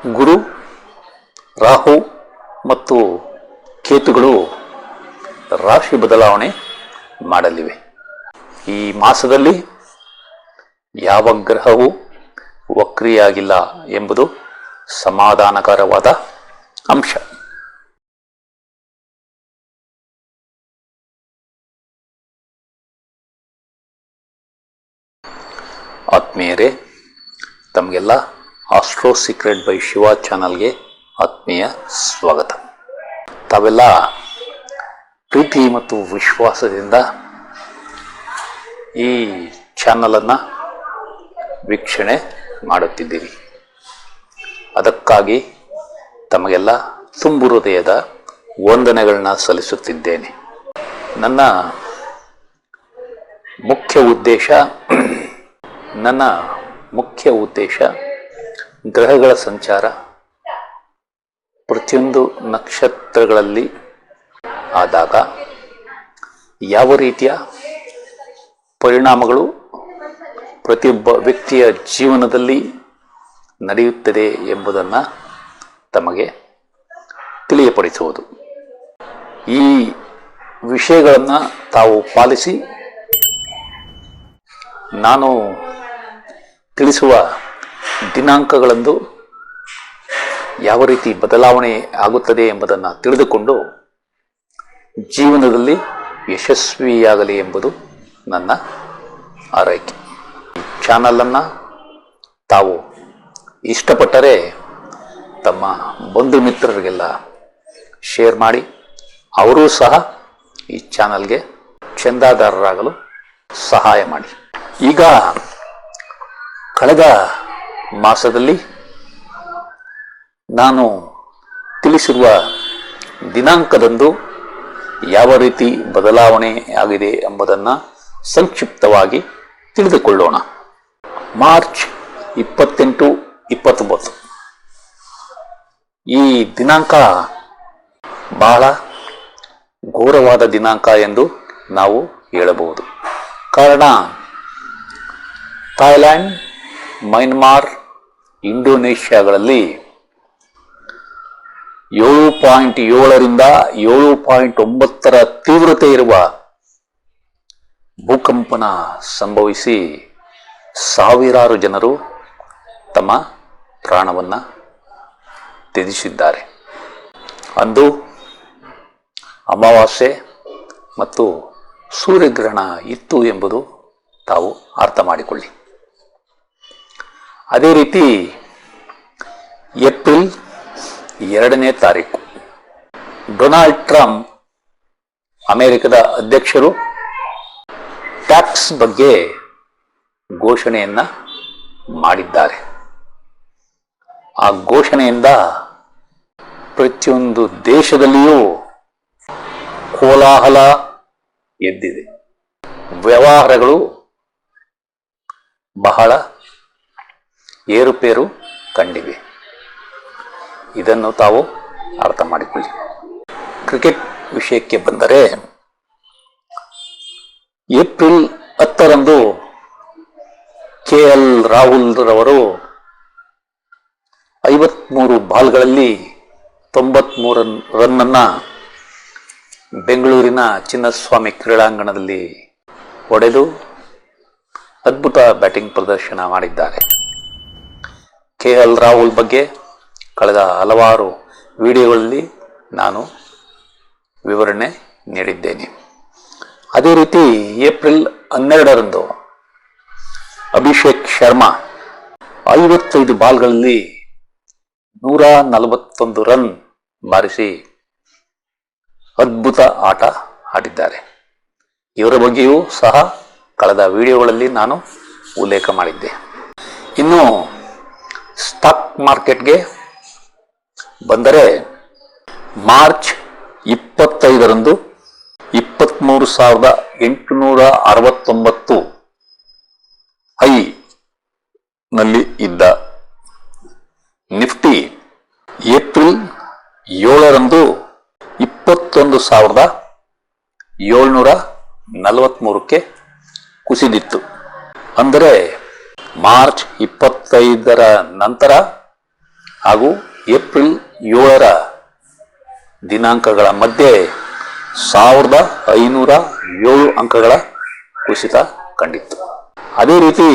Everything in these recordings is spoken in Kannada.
ಗುರು, ರಾಹು ಮತ್ತು ಕೇತುಗಳು ರಾಶಿ ಬದಲಾವಣೆ ಮಾಡಲಿವೆ. ಈ ಮಾಸದಲ್ಲಿ ಯಾವ ಗ್ರಹವೂ ವಕ್ರಿಯಾಗಿಲ್ಲ ಎಂಬುದು ಸಮಾಧಾನಕರವಾದ ಅಂಶ. ಆತ್ಮೀಯರೇ, ತಮಗೆಲ್ಲ ಆಸ್ಟ್ರೋ ಸೀಕ್ರೆಟ್ ಬೈ ಶಿವ ಚಾನಲ್ಗೆ ಆತ್ಮೀಯ ಸ್ವಾಗತ. ತಾವೆಲ್ಲ ಪ್ರೀತಿ ಮತ್ತು ವಿಶ್ವಾಸದಿಂದ ಈ ಚಾನಲನ್ನು ವೀಕ್ಷಣೆ ಮಾಡುತ್ತಿದ್ದೀರಿ. ಅದಕ್ಕಾಗಿ ತಮಗೆಲ್ಲ ತುಂಬು ಹೃದಯದ ವಂದನೆಗಳನ್ನ ಸಲ್ಲಿಸುತ್ತಿದ್ದೇನೆ. ನನ್ನ ಮುಖ್ಯ ಉದ್ದೇಶ ಗ್ರಹಗಳ ಸಂಚಾರ ಪ್ರತಿಯೊಂದು ನಕ್ಷತ್ರಗಳಲ್ಲಿ ಆದಾಗ ಯಾವ ರೀತಿಯ ಪರಿಣಾಮಗಳು ಪ್ರತಿಯೊಬ್ಬ ವ್ಯಕ್ತಿಯ ಜೀವನದಲ್ಲಿ ನಡೆಯುತ್ತದೆ ಎಂಬುದನ್ನು ತಮಗೆ ತಿಳಿಯಪಡಿಸುವುದು. ಈ ವಿಷಯಗಳನ್ನು ತಾವು ಪಾಲಿಸಿ ನಾನು ತಿಳಿಸುವ ದಿನಾಂಕಗಳಂದು ಯಾವ ರೀತಿ ಬದಲಾವಣೆ ಆಗುತ್ತದೆ ಎಂಬುದನ್ನು ತಿಳಿದುಕೊಂಡು ಜೀವನದಲ್ಲಿ ಯಶಸ್ವಿಯಾಗಲಿ ಎಂಬುದು ನನ್ನ ಆರೈಕೆ. ಚಾನಲನ್ನು ತಾವು ಇಷ್ಟಪಟ್ಟರೆ ತಮ್ಮ ಬಂಧು ಮಿತ್ರರಿಗೆಲ್ಲ ಶೇರ್ ಮಾಡಿ, ಅವರೂ ಸಹ ಈ ಚಾನಲ್ಗೆ ಚಂದಾದಾರರಾಗಲು ಸಹಾಯ ಮಾಡಿ. ಈಗ ಕಳೆದ ಮಾಸದಲ್ಲಿ ನಾನು ತಿಳಿಸಿರುವ ದಿನಾಂಕದಂದು ಯಾವ ರೀತಿ ಬದಲಾವಣೆ ಆಗಿದೆ ಎಂಬುದನ್ನು ಸಂಕ್ಷಿಪ್ತವಾಗಿ ತಿಳಿದುಕೊಳ್ಳೋಣ. ಮಾರ್ಚ್ 28, 29 ಈ ದಿನಾಂಕ ಬಹಳ ಘೋರವಾದ ದಿನಾಂಕ ಎಂದು ನಾವು ಹೇಳಬಹುದು. ಕಾರಣ, ಥಾಯ್ಲ್ಯಾಂಡ್, ಮಯನ್ಮಾರ್, ಇಂಡೋನೇಷ್ಯಾಗಳಲ್ಲಿ 7.7ರಿಂದ 7.9 ತೀವ್ರತೆ ಇರುವ ಭೂಕಂಪನ ಸಂಭವಿಸಿ ಸಾವಿರಾರು ಜನರು ತಮ್ಮ ಪ್ರಾಣವನ್ನು ತ್ಯಜಿಸಿದ್ದಾರೆ. ಅಂದು ಅಮಾವಾಸ್ಯೆ ಮತ್ತು ಸೂರ್ಯಗ್ರಹಣ ಇತ್ತು ಎಂಬುದು ತಾವು ಅರ್ಥ ಮಾಡಿಕೊಳ್ಳಿ. ಅದೇ ರೀತಿ ಏಪ್ರಿಲ್ 2ನೇ ತಾರೀಕು ಡೊನಾಲ್ಡ್ ಟ್ರಂಪ್, ಅಮೆರಿಕದ ಅಧ್ಯಕ್ಷರು, ಟ್ಯಾಕ್ಸ್ ಬಗ್ಗೆ ಘೋಷಣೆಯನ್ನ ಮಾಡಿದ್ದಾರೆ. ಆ ಘೋಷಣೆಯಿಂದ ಪ್ರತಿಯೊಂದು ದೇಶದಲ್ಲಿಯೂ ಕೋಲಾಹಲ ಎದ್ದಿದೆ. ವ್ಯವಹಾರಗಳು ಬಹಳ ಏರುಪೇರು ಕಂಡಿವೆ. ಇದನ್ನು ತಾವು ಅರ್ಥ ಮಾಡಿಕೊಳ್ಳಿ. ಕ್ರಿಕೆಟ್ ವಿಷಯಕ್ಕೆ ಬಂದರೆ, ಏಪ್ರಿಲ್ 10ರಂದು KL ರಾಹುಲ್ ರವರು 53 ಬಾಲ್ಗಳಲ್ಲಿ 93 ರನ್ನನ್ನು ಬೆಂಗಳೂರಿನ ಚಿನ್ನಸ್ವಾಮಿ ಕ್ರೀಡಾಂಗಣದಲ್ಲಿ ಹೊಡೆದು ಅದ್ಭುತ ಬ್ಯಾಟಿಂಗ್ ಪ್ರದರ್ಶನ ಮಾಡಿದ್ದಾರೆ. KL ರಾಹುಲ್ ಬಗ್ಗೆ ಕಳೆದ ಹಲವಾರು ವಿಡಿಯೋಗಳಲ್ಲಿ ನಾನು ವಿವರಣೆ ನೀಡಿದ್ದೇನೆ. ಅದೇ ರೀತಿ ಏಪ್ರಿಲ್ 12ರಂದು ಅಭಿಷೇಕ್ ಶರ್ಮಾ 55 ಬಾಲ್ಗಳಲ್ಲಿ 141 ರನ್ ಬಾರಿಸಿ ಅದ್ಭುತ ಆಟ ಆಡಿದ್ದಾರೆ. ಇವರ ಬಗ್ಗೆಯೂ ಸಹ ಕಳೆದ ವಿಡಿಯೋಗಳಲ್ಲಿ ನಾನು ಉಲ್ಲೇಖ ಮಾಡಿದ್ದೆ. ಇನ್ನು ಸ್ಟಾಕ್ ಮಾರ್ಕೆಟ್ಗೆ ಬಂದರೆ, ಮಾರ್ಚ್ 25ರಂದು 23,869 ಹೈ ನಲ್ಲಿ ಇದ್ದ ನಿಫ್ಟಿ ಏಪ್ರಿಲ್ 7ರಂದು 21,743ಕ್ಕೆ ಕುಸಿದಿತ್ತು. ಅಂದರೆ ಮಾರ್ಚ್ 25ರ ನಂತರ ಹಾಗೂ ಏಪ್ರಿಲ್ 7ರ ದಿನಾಂಕಗಳ ಮಧ್ಯೆ 1507 ಅಂಕಗಳ ಕುಸಿತ ಕಂಡಿತ್ತು. ಅದೇ ರೀತಿ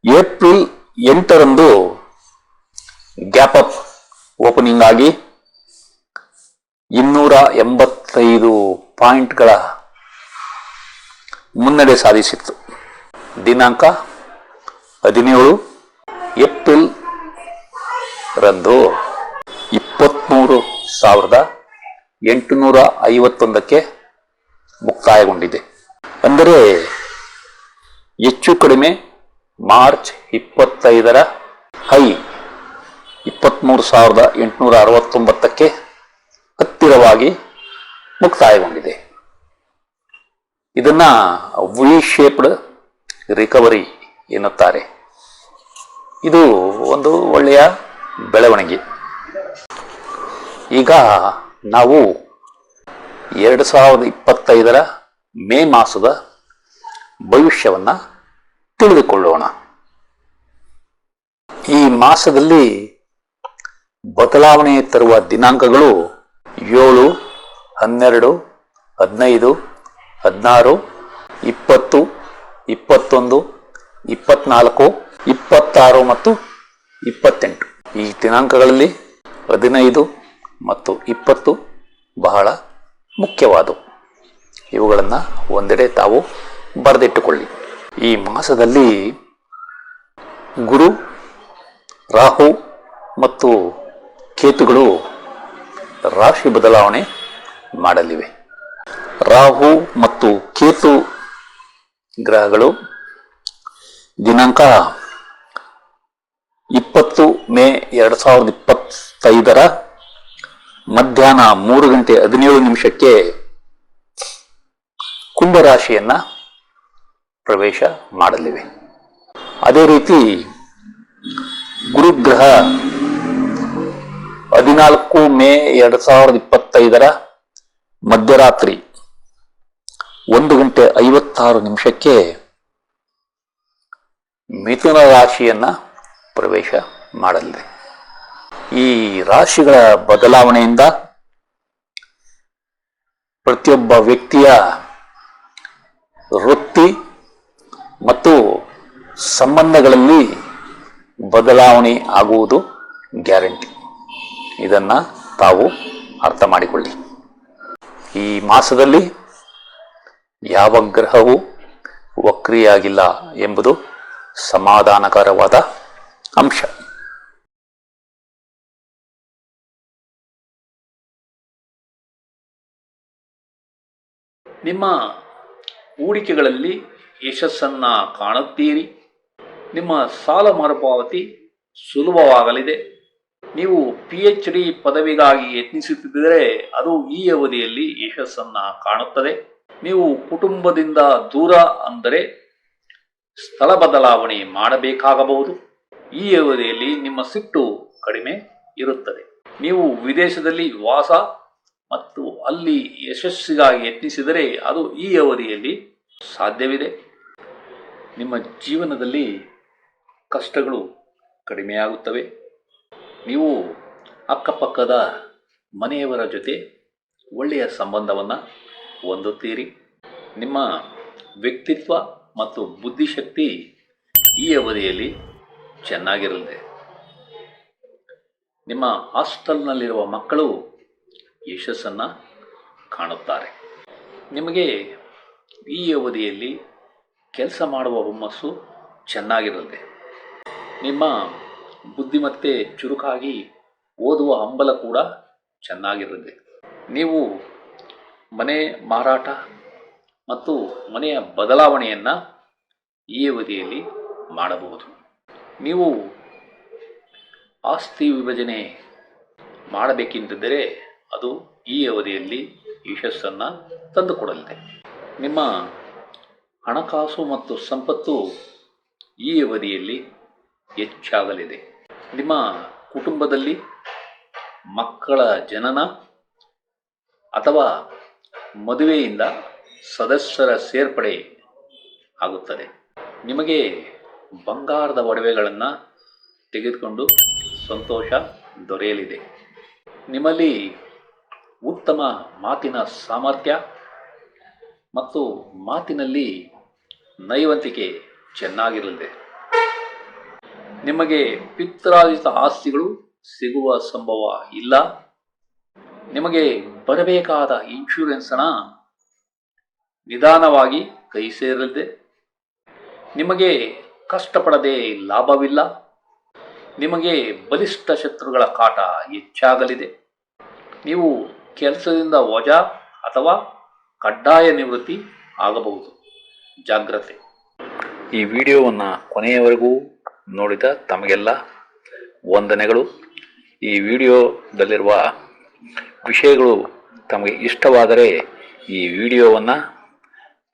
ಏಪ್ರಿಲ್ 8ರಂದು ಗ್ಯಾಪ್ ಅಪ್ ಓಪನಿಂಗ್ ಆಗಿ 285 ಪಾಯಿಂಟ್ಗಳ ಮುನ್ನಡೆ ಸಾಧಿಸಿತ್ತು. ದಿನಾಂಕ 17 ಏಪ್ರಿಲ್ ರಂದು 23,851ಕ್ಕೆ ಮುಕ್ತಾಯಗೊಂಡಿದೆ. ಅಂದರೆ ಹೆಚ್ಚು ಕಡಿಮೆ ಮಾರ್ಚ್ 25ರ ಹೈ 23,869ಕ್ಕೆ ಹತ್ತಿರವಾಗಿ ಮುಕ್ತಾಯಗೊಂಡಿದೆ. ಇದನ್ನ ವಿ ಶೇಪ್ಡ್ ರಿಕವರಿ ಎನ್ನುತ್ತಾರೆ. ಇದು ಒಂದು ಒಳ್ಳೆಯ ಬೆಳವಣಿಗೆ. ಈಗ ನಾವು 2025ರ ಮೇ ಮಾಸದ ಭವಿಷ್ಯವನ್ನ ತಿಳಿದುಕೊಳ್ಳೋಣ. ಈ ಮಾಸದಲ್ಲಿ ಬದಲಾವಣೆ ತರುವ ದಿನಾಂಕಗಳು 7, 12, 15, 16, 20, 21, 24, 26 ಮತ್ತು 28. ಈ ದಿನಾಂಕಗಳಲ್ಲಿ 15 ಮತ್ತು 20 ಬಹಳ ಮುಖ್ಯವಾದವು. ಇವುಗಳನ್ನು ಒಂದೆಡೆ ತಾವು ಬರೆದಿಟ್ಟುಕೊಳ್ಳಿ. ಈ ಮಾಸದಲ್ಲಿ ಗುರು, ರಾಹು ಮತ್ತು ಕೇತುಗಳು ರಾಶಿ ಬದಲಾವಣೆ ಮಾಡಲಿವೆ. ರಾಹು ಮತ್ತು ಕೇತು ಗ್ರಹಗಳು ದಿನಾಂಕ 20 ಮೇ 2025ರ ಮಧ್ಯಾಹ್ನ 3:17 ಕುಂಭರಾಶಿಯನ್ನ ಪ್ರವೇಶ ಮಾಡಲಿವೆ. ಅದೇ ರೀತಿ ಗುರುಗ್ರಹ 14 ಮೇ 2025ರ ಮಧ್ಯರಾತ್ರಿ 1:56 ಮಿಥುನ ರಾಶಿಯನ್ನ ಪ್ರವೇಶ ಮಾಡಲಿದೆ. ಈ ರಾಶಿಗಳ ಬದಲಾವಣೆಯಿಂದ ಪ್ರತಿಯೊಬ್ಬ ವ್ಯಕ್ತಿಯ ವೃತ್ತಿ ಮತ್ತು ಸಂಬಂಧಗಳಲ್ಲಿ ಬದಲಾವಣೆ ಆಗುವುದು ಗ್ಯಾರಂಟಿ. ಇದನ್ನ ತಾವು ಅರ್ಥ ಮಾಡಿಕೊಳ್ಳಿ. ಈ ಮಾಸದಲ್ಲಿ ಯಾವ ಗ್ರಹವೂ ವಕ್ರಿಯಾಗಿಲ್ಲ ಎಂಬುದು ಸಮಾಧಾನಕರವಾದ ಅಂಶ. ನಿಮ್ಮ ಹೂಡಿಕೆಗಳಲ್ಲಿ ಯಶಸ್ಸನ್ನ ಕಾಣುತ್ತೀರಿ. ನಿಮ್ಮ ಸಾಲ ಮರುಪಾವತಿ ಸುಲಭವಾಗಲಿದೆ. ನೀವು PhD ಪದವಿಗಾಗಿ ಯತ್ನಿಸುತ್ತಿದ್ದರೆ ಅದು ಈ ಅವಧಿಯಲ್ಲಿ ಯಶಸ್ಸನ್ನ ಕಾಣುತ್ತದೆ. ನೀವು ಕುಟುಂಬದಿಂದ ದೂರ ಅಂದರೆ ಸ್ಥಳ ಬದಲಾವಣೆ ಮಾಡಬೇಕಾಗಬಹುದು. ಈ ಅವಧಿಯಲ್ಲಿ ನಿಮ್ಮ ಸಿಟ್ಟು ಕಡಿಮೆ ಇರುತ್ತದೆ. ನೀವು ವಿದೇಶದಲ್ಲಿ ವಾಸ ಮತ್ತು ಅಲ್ಲಿ ಯಶಸ್ಸಿಗಾಗಿ ಯತ್ನಿಸಿದರೆ ಅದು ಈ ಅವಧಿಯಲ್ಲಿ ಸಾಧ್ಯವಿದೆ. ನಿಮ್ಮ ಜೀವನದಲ್ಲಿ ಕಷ್ಟಗಳು ಕಡಿಮೆಯಾಗುತ್ತವೆ. ನೀವು ಅಕ್ಕಪಕ್ಕದ ಮನೆಯವರ ಜೊತೆ ಒಳ್ಳೆಯ ಸಂಬಂಧವನ್ನು ಹೊಂದುತ್ತೀರಿ. ನಿಮ್ಮ ವ್ಯಕ್ತಿತ್ವ ಮತ್ತು ಬುದ್ಧಿಶಕ್ತಿ ಈ ಅವಧಿಯಲ್ಲಿ ಚೆನ್ನಾಗಿರಲಿದೆ. ನಿಮ್ಮ ಹಾಸ್ಟೆಲ್ನಲ್ಲಿರುವ ಮಕ್ಕಳು ಯಶಸ್ಸನ್ನು ಕಾಣುತ್ತಾರೆ. ನಿಮಗೆ ಈ ಅವಧಿಯಲ್ಲಿ ಕೆಲಸ ಮಾಡುವ ಹುಮ್ಮಸ್ಸು ಚೆನ್ನಾಗಿರಲಿದೆ. ನಿಮ್ಮ ಬುದ್ಧಿಮತ್ತೆ ಚುರುಕಾಗಿ ಓದುವ ಹಂಬಲ ಕೂಡ ಚೆನ್ನಾಗಿರಲಿದೆ. ನೀವು ಮನೆ ಮಾರಾಟ ಮತ್ತು ಮನೆಯ ಬದಲಾವಣೆಯನ್ನು ಈ ಅವಧಿಯಲ್ಲಿ ಮಾಡಬಹುದು. ನೀವು ಆಸ್ತಿ ವಿಭಜನೆ ಮಾಡಬೇಕೆಂದಿದ್ದರೆ ಅದು ಈ ಅವಧಿಯಲ್ಲಿ ಯಶಸ್ಸನ್ನು ತಂದುಕೊಡಲಿದೆ. ನಿಮ್ಮ ಹಣಕಾಸು ಮತ್ತು ಸಂಪತ್ತು ಈ ಅವಧಿಯಲ್ಲಿ ಹೆಚ್ಚಾಗಲಿದೆ. ನಿಮ್ಮ ಕುಟುಂಬದಲ್ಲಿ ಮಕ್ಕಳ ಜನನ ಅಥವಾ ಮದುವೆಯಿಂದ ಸದಸ್ಯರ ಸೇರ್ಪಡೆ ಆಗುತ್ತದೆ. ನಿಮಗೆ ಬಂಗಾರದ ಒಡವೆಗಳನ್ನು ತೆಗೆದುಕೊಂಡು ಸಂತೋಷ ದೊರೆಯಲಿದೆ. ನಿಮ್ಮಲ್ಲಿ ಉತ್ತಮ ಮಾತಿನ ಸಾಮರ್ಥ್ಯ ಮತ್ತು ಮಾತಿನಲ್ಲಿ ನೈವಂತಿಕೆ ಚೆನ್ನಾಗಿರಲಿದೆ. ನಿಮಗೆ ಪಿತ್ರಾರ್ಜಿತ ಆಸ್ತಿಗಳು ಸಿಗುವ ಸಂಭವ ಇಲ್ಲ. ನಿಮಗೆ ಬರಬೇಕಾದ ಇನ್ಶೂರೆನ್ಸ್ ಹಣ ನಿಧಾನವಾಗಿ ಕೈ ಸೇರಲಿದೆ. ನಿಮಗೆ ಕಷ್ಟಪಡದೆ ಲಾಭವಿಲ್ಲ. ನಿಮಗೆ ಬಲಿಷ್ಠ ಶತ್ರುಗಳ ಕಾಟ ಹೆಚ್ಚಾಗಲಿದೆ. ನೀವು ಕೆಲಸದಿಂದ ವಜಾ ಅಥವಾ ಕಡ್ಡಾಯ ನಿವೃತ್ತಿ ಆಗಬಹುದು. ಜಾಗ್ರತೆ. ಈ ವಿಡಿಯೋವನ್ನು ಕೊನೆಯವರೆಗೂ ನೋಡಿದ ತಮಗೆಲ್ಲ ವಂದನೆಗಳು. ಈ ವಿಡಿಯೋದಲ್ಲಿರುವ ವಿಷಯಗಳು ತಮಗೆ ಇಷ್ಟವಾದರೆ ಈ ವಿಡಿಯೋವನ್ನು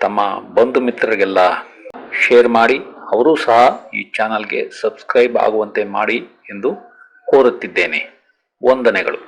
ತಮ್ಮ ಬಂಧು ಮಿತ್ರರಿಗೆಲ್ಲ ಶೇರ್ ಮಾಡಿ, ಅವರೂ ಸಹ ಈ ಚಾನಲ್ಗೆ ಸಬ್ಸ್ಕ್ರೈಬ್ ಆಗುವಂತೆ ಮಾಡಿ ಎಂದು ಕೋರುತ್ತಿದ್ದೇನೆ. ವಂದನೆಗಳು.